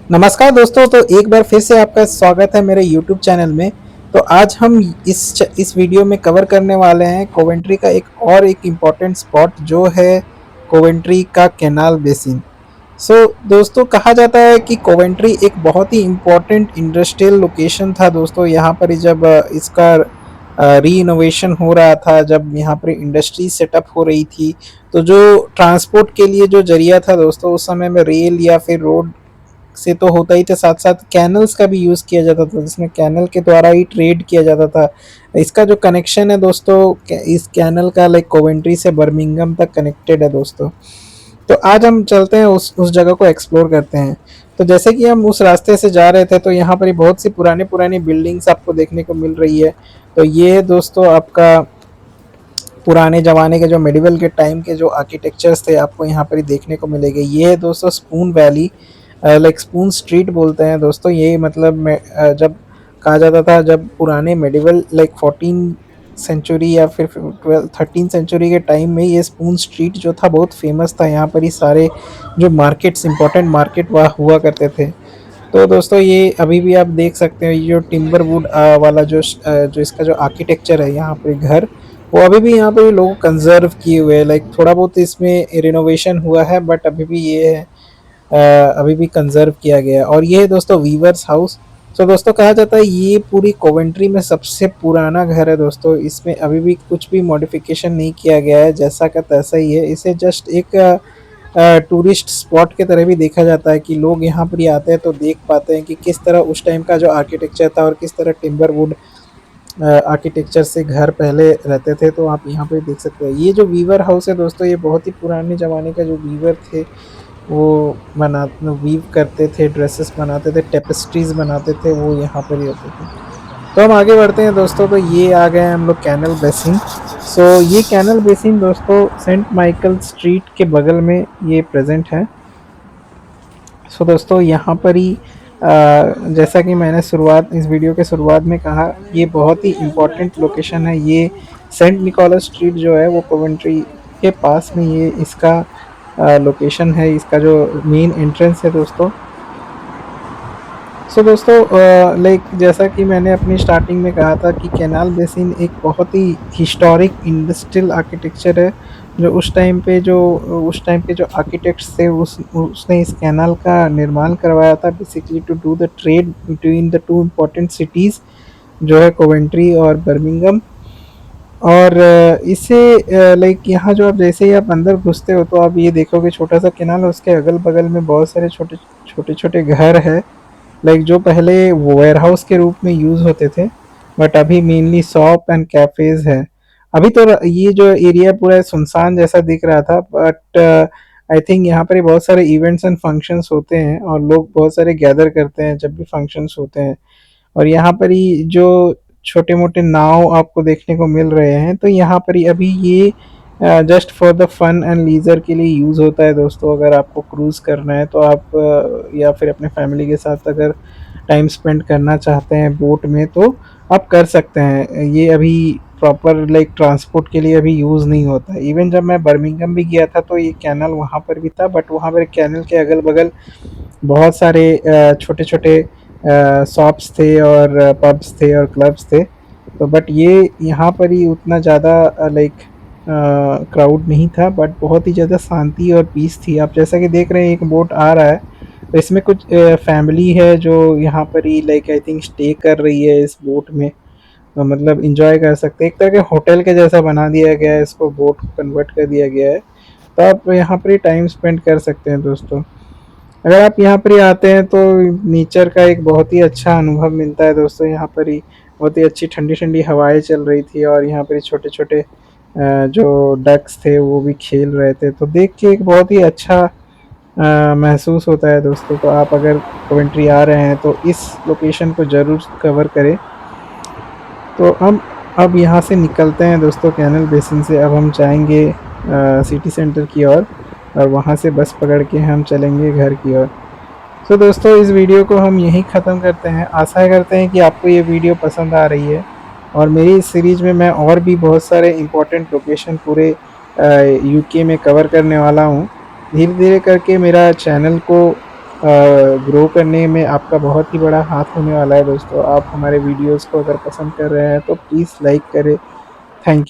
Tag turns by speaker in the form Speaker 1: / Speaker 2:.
Speaker 1: नमस्कार दोस्तों। तो एक बार फिर से आपका स्वागत है मेरे यूट्यूब चैनल में। तो आज हम इस वीडियो में कवर करने वाले हैं कोवेंट्री का एक इम्पॉर्टेंट स्पॉट जो है कोवेंट्री का कैनाल बेसिन। दोस्तों, कहा जाता है कि कोवेंट्री एक बहुत ही इम्पोर्टेंट इंडस्ट्रियल लोकेशन था दोस्तों। यहाँ पर ही जब इसका री इनोवेशन हो रहा था, जब यहाँ पर इंडस्ट्री सेटअप हो रही थी, तो जो ट्रांसपोर्ट के लिए जो जरिया था दोस्तों, उस समय में रेल या फिर रोड से तो होता ही था, साथ साथ कैनल्स का भी यूज़ किया जाता था, जिसमें कैनल के द्वारा ही ट्रेड किया जाता था। इसका जो कनेक्शन है दोस्तों, इस कैनल का लाइक कोवेंट्री से बर्मिंघम तक कनेक्टेड है दोस्तों। तो आज हम चलते हैं उस जगह को एक्सप्लोर करते हैं। तो जैसे कि हम उस रास्ते से जा रहे थे, तो यहाँ पर ही बहुत सी पुरानी पुरानी बिल्डिंग्स आपको देखने को मिल रही है। तो ये दोस्तों आपका पुराने ज़माने के जो मेडिवल के टाइम के जो आर्किटेक्चर्स थे, आपको यहाँ पर ही देखने को मिलेंगे। ये है दोस्तों spoon valley, like spoon street बोलते हैं दोस्तों। ये मतलब जब कहा जाता था, जब पुराने मेडिवल लाइक 14 सेंचुरी या फिर 13 सेंचुरी के टाइम में ये स्पून स्ट्रीट जो था बहुत फेमस था। यहाँ पर ही सारे जो मार्केट्स, इंपॉर्टेंट मार्केट वहाँ हुआ करते थे। तो दोस्तों ये अभी भी आप देख सकते हैं, ये जो टिम्बर वुड वाला जो इसका जो आर्किटेक्चर है यहाँ पे घर, वो अभी भी यहाँ पे लोग कंजर्व किए हुए हैं। लाइक थोड़ा बहुत इसमें रिनोवेशन हुआ है, बट अभी भी ये है, अभी भी कंजर्व किया गया है। और ये है दोस्तों वीवर्स हाउस। तो दोस्तों कहा जाता है ये पूरी कोवेंट्री में सबसे पुराना घर है दोस्तों। इसमें अभी भी कुछ भी मॉडिफिकेशन नहीं किया गया है, जैसा का तैसा ही है। इसे जस्ट एक टूरिस्ट स्पॉट के तरह भी देखा जाता है कि लोग यहाँ पर ही आते हैं तो देख पाते हैं कि किस तरह उस टाइम का जो आर्किटेक्चर था और किस तरह टिम्बर वुड आर्किटेक्चर से घर पहले रहते थे। तो आप यहाँ पे देख सकते हैं, ये जो वीवर हाउस है दोस्तों, ये बहुत ही पुराने ज़माने का जो वीवर थे वो बना वीव करते थे, ड्रेसेस बनाते थे, टेपेस्ट्रीज बनाते थे, वो यहाँ पर ही होते थे। तो हम आगे बढ़ते हैं दोस्तों। तो ये आ गए हम लोग कैनल बेसिन। ये कैनल बेसिन दोस्तों सेंट माइकल स्ट्रीट के बगल में ये प्रेजेंट है। दोस्तों यहाँ पर ही जैसा कि मैंने इस वीडियो के शुरुआत में कहा, ये बहुत ही इम्पोर्टेंट लोकेशन है। ये सेंट निकोलस स्ट्रीट जो है वो कोवेंट्री के पास में ये इसका लोकेशन है, इसका जो मेन एंट्रेंस है दोस्तों। दोस्तों लाइक जैसा कि मैंने अपनी स्टार्टिंग में कहा था कि कैनाल बेसिन एक बहुत ही हिस्टोरिक इंडस्ट्रियल आर्किटेक्चर है, जो उस टाइम पे जो आर्किटेक्ट्स थे उसने इस कैनाल का निर्माण करवाया था, basically to do the trade between the two important cities जो है कोवेंट्री और बर्मिंघम। और इससे लाइक यहाँ जो आप जैसे ही आप अंदर घुसते हो तो आप ये देखोगे छोटा सा कैनाल है, उसके अगल बगल में बहुत सारे छोटे छोटे छोटे घर है, लाइक जो पहले वेयर हाउस के रूप में यूज़ होते थे, बट अभी मेनली शॉप एंड कैफ़ेज़ है। अभी तो ये जो एरिया पूरा सुनसान जैसा दिख रहा था, बट आई थिंक यहाँ पर ही बहुत सारे इवेंट्स एंड फंक्शंस होते हैं और लोग बहुत सारे गैदर करते हैं जब भी फंक्शंस होते हैं। और यहाँ पर ही जो छोटे मोटे नाव आपको देखने को मिल रहे हैं, तो यहाँ पर ही अभी ये just for the fun and leisure के लिए यूज़ होता है दोस्तों। अगर आपको क्रूज़ करना है तो आप या फिर अपने फैमिली के साथ अगर टाइम स्पेंड करना चाहते हैं बोट में, तो आप कर सकते हैं। ये अभी प्रॉपर लाइक ट्रांसपोर्ट के लिए अभी यूज़ नहीं होता है। इवन जब मैं बर्मिंघम भी गया था तो ये कैनल वहाँ पर भी था, बट वहाँ पर कैनल के अगल बगल बहुत सारे छोटे छोटे शॉप्स थे और पब्स थे और क्लब्स थे। तो बट ये यहाँ पर ही उतना ज़्यादा लाइक क्राउड नहीं था, बट बहुत ही ज़्यादा शांति और पीस थी। आप जैसा कि देख रहे हैं एक बोट आ रहा है, तो इसमें कुछ फैमिली है जो यहाँ पर ही लाइक आई थिंक स्टे कर रही है इस बोट में। मतलब इंजॉय कर सकते हैं, एक तरह के होटल के जैसा बना दिया गया है, इसको बोट को कन्वर्ट कर दिया गया है। तो आप यहाँ पर ही टाइम स्पेंड कर सकते हैं दोस्तों। अगर आप यहाँ पर ही आते हैं तो नेचर का एक बहुत ही अच्छा अनुभव मिलता है दोस्तों। यहाँ पर ही बहुत ही अच्छी ठंडी ठंडी हवाएं चल रही थी और यहाँ पर ही छोटे छोटे जो डक्स थे वो भी खेल रहे थे, तो देख के एक बहुत ही अच्छा महसूस होता है दोस्तों। तो आप अगर कवेंट्री आ रहे हैं तो इस लोकेशन को ज़रूर कवर करें। तो हम अब यहाँ से निकलते हैं दोस्तों कैनल बेसिन से। अब हम जाएंगे सिटी सेंटर की ओर और वहाँ से बस पकड़ के हम चलेंगे घर की ओर। दोस्तों इस वीडियो को हम यहीं ख़त्म करते हैं। आशा करते हैं कि आपको ये वीडियो पसंद आ रही है, और मेरी इस सीरीज़ में मैं और भी बहुत सारे इम्पोर्टेंट लोकेशन पूरे यूके में कवर करने वाला हूँ। धीरे धीरे करके मेरा चैनल को ग्रो करने में आपका बहुत ही बड़ा हाथ होने वाला है दोस्तों। आप हमारे वीडियोज़ को अगर पसंद कर रहे हैं तो प्लीज़ लाइक करें। थैंक